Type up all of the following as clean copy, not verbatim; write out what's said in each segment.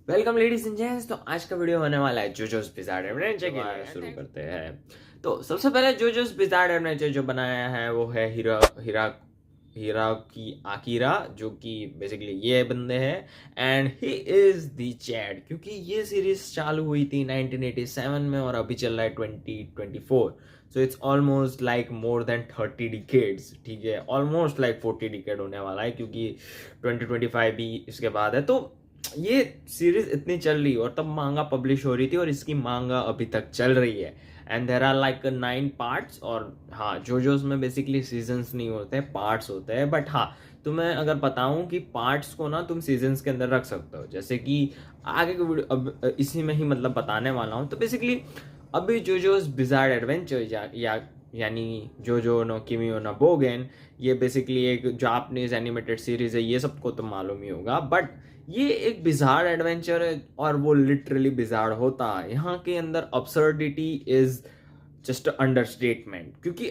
Welcome ladies and gents. तो आज का वीडियो होने वाला है जोजोस बिज़ार्ड एडवेंचर के लिए। शुरू करते हैं। तो सबसे पहले जोजोस बिज़ार्ड एडवेंचर जो बनाया है वो है हीरा हीरा हीरा की आकिरा, जो कि बेसिकली ये बंदे हैं and he is the Chad, क्योंकि ये सीरीज चालू हुई थी 1987 में और अभी चल रहा है 2024। So it's almost like more than 30 decades. ठीक है, ऑलमोस्ट लाइक 40 डिकेड होने वाला है, क्योंकि 2025 भी इसके बाद है। तो ये सीरीज इतनी चल रही और तब मांगा पब्लिश हो रही थी और इसकी मांगा अभी तक चल रही है and there are like 9 parts. और हाँ, जोजोस में बेसिकली सीजन्स नहीं होते, पार्ट्स होते हैं। बट हाँ, तुम्हें अगर बताऊं कि पार्ट्स को ना तुम सीजन्स के अंदर रख सकते हो, जैसे कि आगे के वीडियो अब इसी में ही मतलब बताने वाला हूँ। तो बेसिकली अभी जोजोस बिज़ार्ड एडवेंचर यानी जोजो नो किमियो नो बोगेन, ये बेसिकली एक जापानीज एनिमेटेड सीरीज है। ये सबको तो मालूम ही होगा, बट ये एक बिज़ार्ड एडवेंचर है और वो लिटरली बिज़ार्ड होता है। यहाँ के अंदर अब्सर्डिटी इज जस्ट अंडरस्टेटमेंट, क्योंकि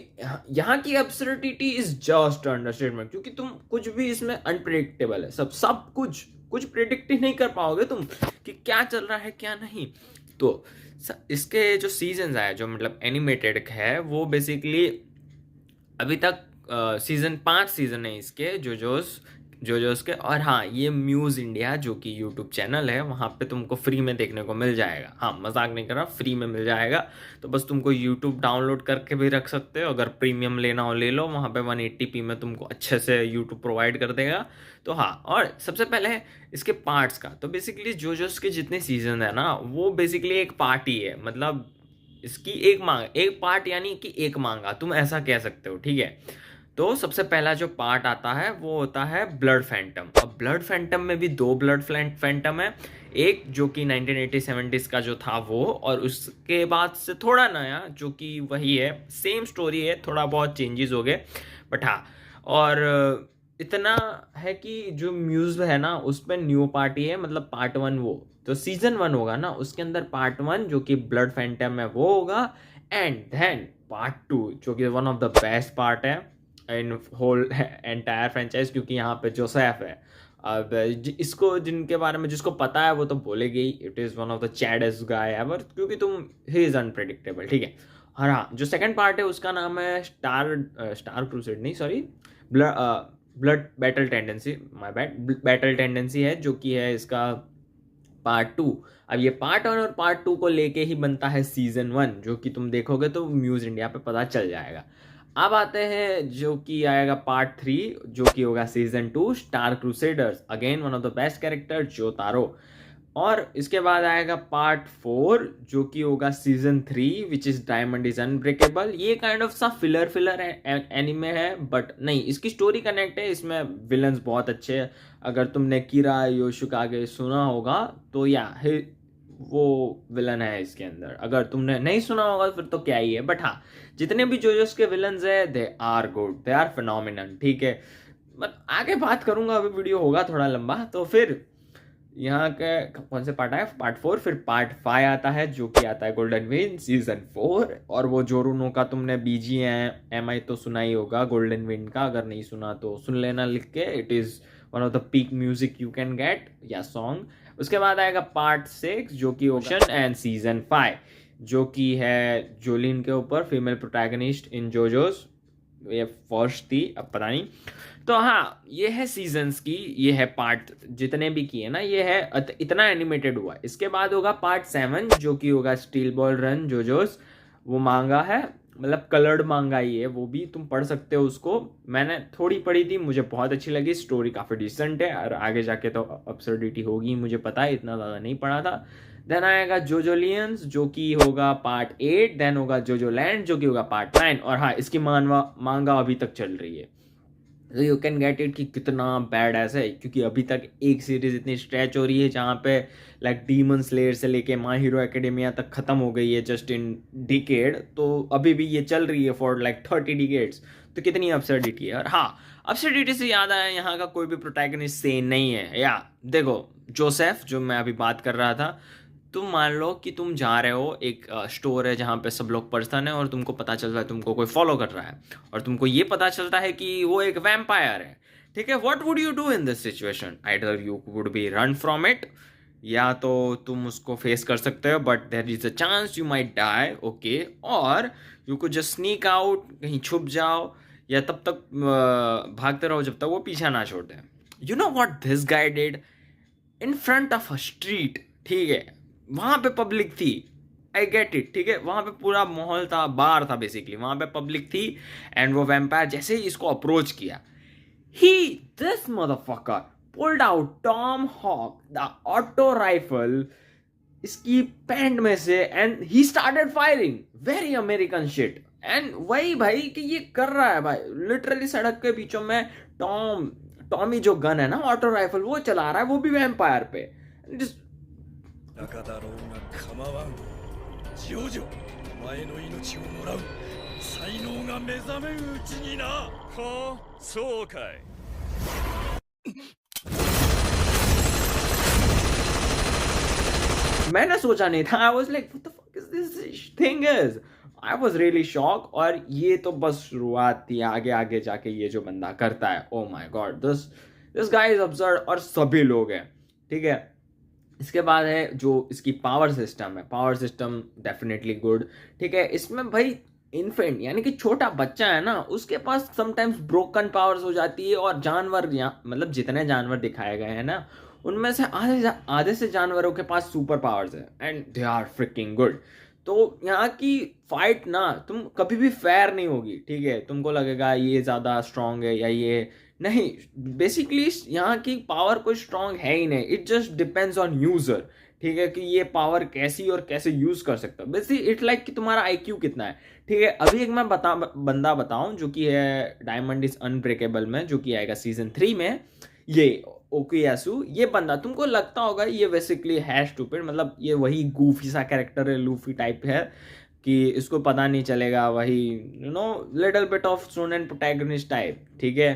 यहाँ की अब्सर्डिटी इज जस्ट अंडरस्टेटमेंट, क्योंकि तुम कुछ भी इसमें अनप्रिडिक्टेबल है। सब कुछ प्रिडिक्ट ही नहीं कर पाओगे तुम कि क्या चल रहा है क्या नहीं। तो इसके जो सीजन आए, जो मतलब एनिमेटेड है, वो बेसिकली अभी तक सीजन 5 सीजन है इसके जोजोस के। और हाँ, ये म्यूज़ इंडिया जो कि यूट्यूब चैनल है, वहाँ पे तुमको फ्री में देखने को मिल जाएगा। हाँ, मजाक नहीं कर रहा, फ्री में मिल जाएगा। तो बस तुमको यूट्यूब डाउनलोड करके भी रख सकते हो, अगर प्रीमियम लेना हो ले लो। वहाँ पे 180p में तुमको अच्छे से यूट्यूब प्रोवाइड कर देगा। तो हाँ, और सबसे पहले इसके पार्ट्स का, तो बेसिकली जोजोस के जितने सीजन है ना, वो बेसिकली एक पार्ट ही है। मतलब इसकी एक पार्ट यानी कि एक मांगा, तुम ऐसा कह सकते हो। ठीक है, तो सबसे पहला जो पार्ट आता है वो होता है ब्लड फैंटम। अब ब्लड फैंटम में भी दो ब्लड फैंटम है, एक जो कि 1980-70s का जो था वो, और उसके बाद से थोड़ा नया जो कि वही है, सेम स्टोरी है, थोड़ा बहुत चेंजेस हो गए। बट हाँ, और इतना है कि जो म्यूज है ना, उसमें न्यू पार्टी है, मतलब पार्ट 1। वो तो सीजन 1 होगा ना, उसके अंदर पार्ट 1 जो कि ब्लड फैंटम है वो होगा, एंड देन पार्ट 2 जो कि one of the best part है इन होल एंटायर फ्रेंचाइज, क्योंकि यहाँ पे जोसेफ है। अब इसको जिनके बारे में जिसको पता है वो तो बोलेगी it is one of the saddest guy ever, क्योंकि तुम ही इज़ अनप्रेडिक्टेबल। ठीक है। और हाँ, जो सेकंड पार्ट है उसका नाम है स्टार क्रूसेड, नहीं sorry, blood battle tendency, my bad, battle tendency है, जो कि है इसका पार्ट 2। अब ये पार्ट 1 और पार्ट 2 को लेके ही बनता है सीजन 1, जो कि तुम देखोगे तो म्यूज इंडिया पे पता चल जाएगा। अब आते हैं जो कि आएगा पार्ट 3, जो कि होगा season 2, star crusaders, again one of the best character जोतारो। और इसके बाद आएगा पार्ट 4, जो कि होगा season 3, which is diamond is unbreakable. ये काइंड ऑफ सा फिलर एनिमे है, बट नहीं, इसकी स्टोरी कनेक्ट है, इसमें विलन्स बहुत अच्छे हैं। अगर तुमने किरा योशिकागे सुना होगा तो या वो विलन है इसके अंदर। अगर तुमने नहीं सुना होगा फिर तो क्या ही है। बट हाँ, जितने भी जोजोस के विलन्स है, they are good, they are phenomenal. ठीक है, बट आगे बात करूंगा, अभी वीडियो होगा थोड़ा लंबा। तो फिर यहाँ के कौन से पार्ट आए, पार्ट 4, फिर पार्ट 5 आता है, जो कि आता है गोल्डन विंड सीजन 4। और वो जोरुनो का तुमने BGMI तो सुना ही होगा, गोल्डन विंड का। अगर नहीं सुना तो सुन लेना लिख के, it is one of the peak music you can get, या सॉन्ग। उसके बाद आएगा पार्ट 6, जो कि ओशन, एंड सीजन 5 जो कि है जोलिन के ऊपर, फीमेल प्रोटैगनिस्ट इन जोजोस। ये फर्स्ट थी, अब पता नहीं। तो हाँ, ये है सीजन्स की, ये है पार्ट जितने भी किए ना, ये है इतना एनिमेटेड हुआ। इसके बाद होगा पार्ट 7, जो कि होगा स्टील बॉल रन जोजोस। वो मांगा है, मतलब कलर्ड मांगा ही है, वो भी तुम पढ़ सकते हो उसको। मैंने थोड़ी पढ़ी थी, मुझे बहुत अच्छी लगी, स्टोरी काफ़ी डिसेंट है, और आगे जाके तो अब्सर्डिटी होगी, मुझे पता है, इतना ज़्यादा नहीं पढ़ा था। देन आएगा जोजोलियंस, जो कि होगा पार्ट 8। देन होगा जोजो लैंड, जो कि होगा पार्ट 9। और हाँ, इसकी मांगा अभी तक चल रही है। तो यू कैन गेट इट कि कितना बैड ऐसा है, क्योंकि अभी तक एक सीरीज इतनी स्ट्रेच हो रही है, जहाँ पे लाइक डीमन स्लेयर से लेके माई हीरो एकेडेमिया तक खत्म हो गई है जस्ट इन डिकेड। तो अभी भी ये चल रही है फॉर लाइक 30 डिकेड्स। तो कितनी अब्सर्डिटी है। और हाँ, अब्सर्डिटी से याद आया, यहाँ का कोई भी प्रोटैगनिस्ट सेन नहीं है। या देखो, जोसेफ जो मैं अभी बात कर रहा था, तुम मान लो कि तुम जा रहे हो, एक स्टोर है जहाँ पे सब लोग पर्सन है, और तुमको पता चल रहा है तुमको कोई फॉलो कर रहा है, और तुमको ये पता चलता है कि वो एक वैम्पायर है। ठीक है, what would you do in this situation? Either you would be run from it, या तो तुम उसको फेस कर सकते हो but there is a chance you might die, okay, और you could just sneak out, कहीं छुप जाओ या तब तक भागते रहो जब तक वो पीछा ना छोड़ दे। You know what this guy did in front of a street, ठीक है, वहां पे पब्लिक थी, आई गेट इट, ठीक है, वहां पे पूरा माहौल था, बार था बेसिकली, वहां पे पब्लिक थी, एंड वो वैम्पायर जैसे ही इसको अप्रोच किया, he this motherfucker pulled out Tom Hawk the auto rifle इसकी पैंट में से, and he started firing, very American shit. And वही भाई कि ये कर रहा है भाई, लिटरली सड़क के बीचों में टॉमी जो गन है ना, ऑटो राइफल, वो चला रहा है, वो भी वैम्पायर पे। Just- 中だろうが構わんジョジョお前の命をもらう才能が目覚めるうちになはあそうかい मैंने सोचा नहीं था, I was like what the fuck is this thing is, I was really shock. और ये तो बस शुरुआत थी, आगे आगे जाके ये जो बंदा करता है, oh my God, this guy is absurd, और सभी लोग हैं, ठीक है। इसके बाद है जो इसकी पावर सिस्टम है, पावर सिस्टम डेफिनेटली गुड, ठीक है। इसमें भाई इन्फेंट यानी कि छोटा बच्चा है ना, उसके पास समटाइम्स ब्रोकन पावर्स हो जाती है, और जानवर मतलब जितने जानवर दिखाए गए हैं ना, उनमें से आधे से जानवरों के पास सुपर पावर्स है, and they are freaking good. तो यहाँ की फाइट ना तुम कभी भी फेयर नहीं होगी, ठीक है, तुमको लगेगा ये ज़्यादा स्ट्रांग है या ये नहीं, बेसिकली यहाँ की पावर कोई स्ट्रांग है ही नहीं, it just depends on user, ठीक है, कि ये पावर कैसी और कैसे यूज कर सकता है। बेसिकली इट लाइक कि तुम्हारा आईक्यू कितना है, ठीक है। अभी एक मैं बंदा बताऊं जो कि है डायमंड इज अनब्रेकेबल में, जो कि आएगा सीजन 3 में, ये ओकियासु, ये बंदा तुमको लगता होगा ये बेसिकली है स्टूपिड, मतलब ये वही गूफी सा कैरेक्टर है, लूफी टाइप है, कि इसको पता नहीं चलेगा, वही you know little bit of student protagonist type, ठीक है।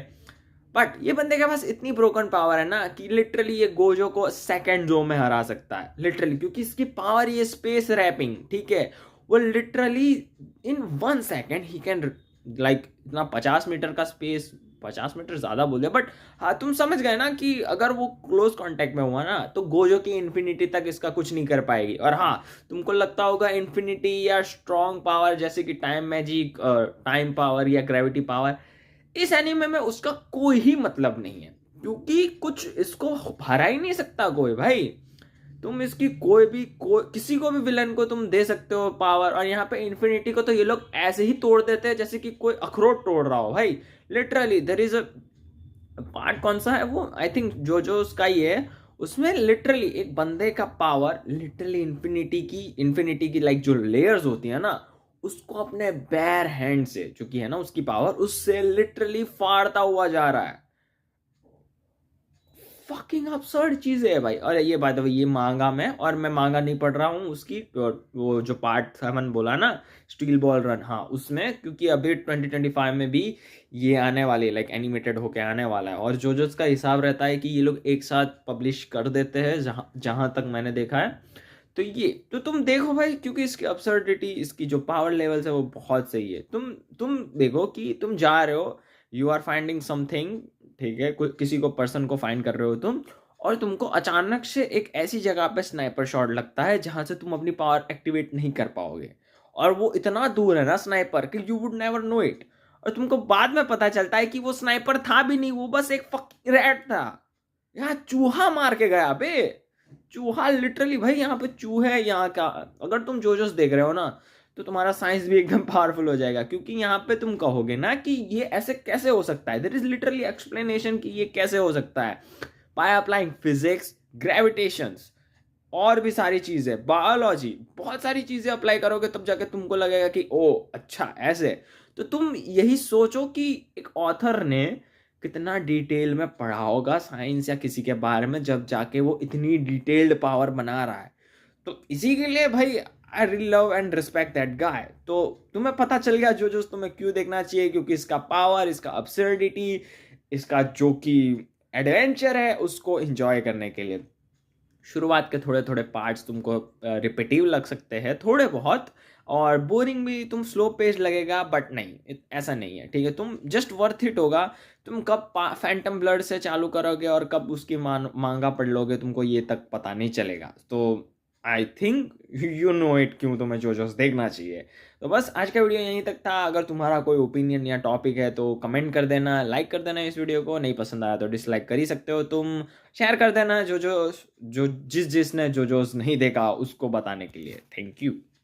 बट ये बंदे के पास इतनी ब्रोकन पावर है ना कि लिटरली ये गोजो को सेकंड जो में हरा सकता है, लिटरली, क्योंकि इसकी पावर ये स्पेस रैपिंग, ठीक है, वो literally in 1 second he can like इतना 50 मीटर का स्पेस, 50 मीटर ज्यादा बोल दिया, बट हाँ तुम समझ गए ना कि अगर वो क्लोज कांटेक्ट में हुआ ना तो गोजो की इन्फिनिटी तक इसका कुछ नहीं कर पाएगी। और हाँ, तुमको लगता होगा इन्फिनिटी या स्ट्रॉन्ग पावर जैसे कि टाइम मैजिक, टाइम पावर या ग्रेविटी पावर, इस एनीमे में उसका कोई ही मतलब नहीं है, क्योंकि कुछ इसको हरा ही नहीं सकता कोई भाई। तुम इसकी किसी को भी विलन को तुम दे सकते हो पावर, और यहाँ पे इन्फिनिटी को तो ये लोग ऐसे ही तोड़ देते हैं जैसे कि कोई अखरोट तोड़ रहा हो भाई, literally. There is a part, कौन सा है वो, आई थिंक जो उसका ही है, उसमें लिटरली एक बंदे का पावर लिटरली इन्फिनिटी की लाइक जो लेयर्स होती है ना, उसको अपने बेयर हैंड से, जो कि है ना उसकी पावर, उससे लिटरली फाड़ता हुआ जा रहा है। फकिंग absurd चीजें है भाई। और ये बात है, ये मांगा में, और मैं मांगा नहीं पढ़ रहा हूँ उसकी, वो जो पार्ट 7 बोला ना, स्टील बॉल रन, हाँ उसमें, क्योंकि अभी 2025 में भी ये आने वाली, लाइक एनिमेटेड होके आने वाला है। और जो इसका हिसाब रहता है कि ये लोग एक साथ पब्लिश कर देते हैं, जहां तक मैंने देखा है। तो ये तो तुम देखो भाई, क्योंकि इसकी absurdity, इसकी जो पावर लेवल्स है वो बहुत सही है। तुम देखो कि तुम जा रहे हो, यू आर फाइंडिंग समथिंग, ठीक है, किसी को पर्सन को फाइंड कर रहे हो तुम, और तुमको अचानक से एक ऐसी जगह पे स्नाइपर शॉट लगता है जहां से तुम अपनी पावर एक्टिवेट नहीं कर पाओगे, और वो इतना दूर है ना स्नाइपर कि you would never know it. और तुमको बाद में पता चलता है कि वो स्नाइपर था भी नहीं, वो बस एक फकिंग रैट था। यहाँ चूहा मार के गया बे, चूहा लिटरली भाई, यहाँ पे चूहे यहाँ का। अगर तुम जोजोस देख रहे हो ना, तो तुम्हारा साइंस भी एकदम पावरफुल हो जाएगा, क्योंकि यहाँ पे तुम कहोगे ना कि ये ऐसे कैसे हो सकता है, देयर इज लिटरली एक्सप्लेनेशन कि ये कैसे हो सकता है, बाय अप्लाइंग फिजिक्स, ग्रेविटेशंस, और भी सारी चीजें, बायोलॉजी, बहुत सारी चीजें अप्लाई करोगे तब जाके तुमको लगेगा कि ओ अच्छा ऐसे। तो तुम यही सोचो कि एक ऑथर ने कितना डिटेल में पढ़ा होगा साइंस या किसी के बारे में, जब जाके वो इतनी डिटेल्ड पावर बना रहा है। तो इसी के लिए भाई I really love and respect that guy. तो तुम्हें पता चल गया जो तुम्हें क्यों देखना चाहिए, क्योंकि इसका पावर, इसका अब्सर्डिटी, इसका जो कि एडवेंचर है, उसको एंजॉय करने के लिए। शुरुआत के थोड़े थोड़े पार्ट्स तुमको रिपीटिव लग सकते हैं थोड़े बहुत, और बोरिंग भी, तुम स्लो पेज लगेगा, बट नहीं ऐसा नहीं है, ठीक है। तुम जस्ट वर्थ इट होगा। तुम कब फैंटम ब्लड से चालू करोगे और कब उसकी मांगा पढ़ लोगे, तुमको ये तक पता नहीं चलेगा। तो I think you know it क्यों तुम्हें जोजोस देखना चाहिए। तो बस आज का वीडियो यहीं तक था। अगर तुम्हारा कोई ओपिनियन या टॉपिक है तो कमेंट कर देना, लाइक कर देना इस वीडियो को, नहीं पसंद आया तो डिसलाइक कर ही सकते हो तुम, शेयर कर देना जो जिसने जोजोस नहीं देखा उसको बताने के लिए। Thank you.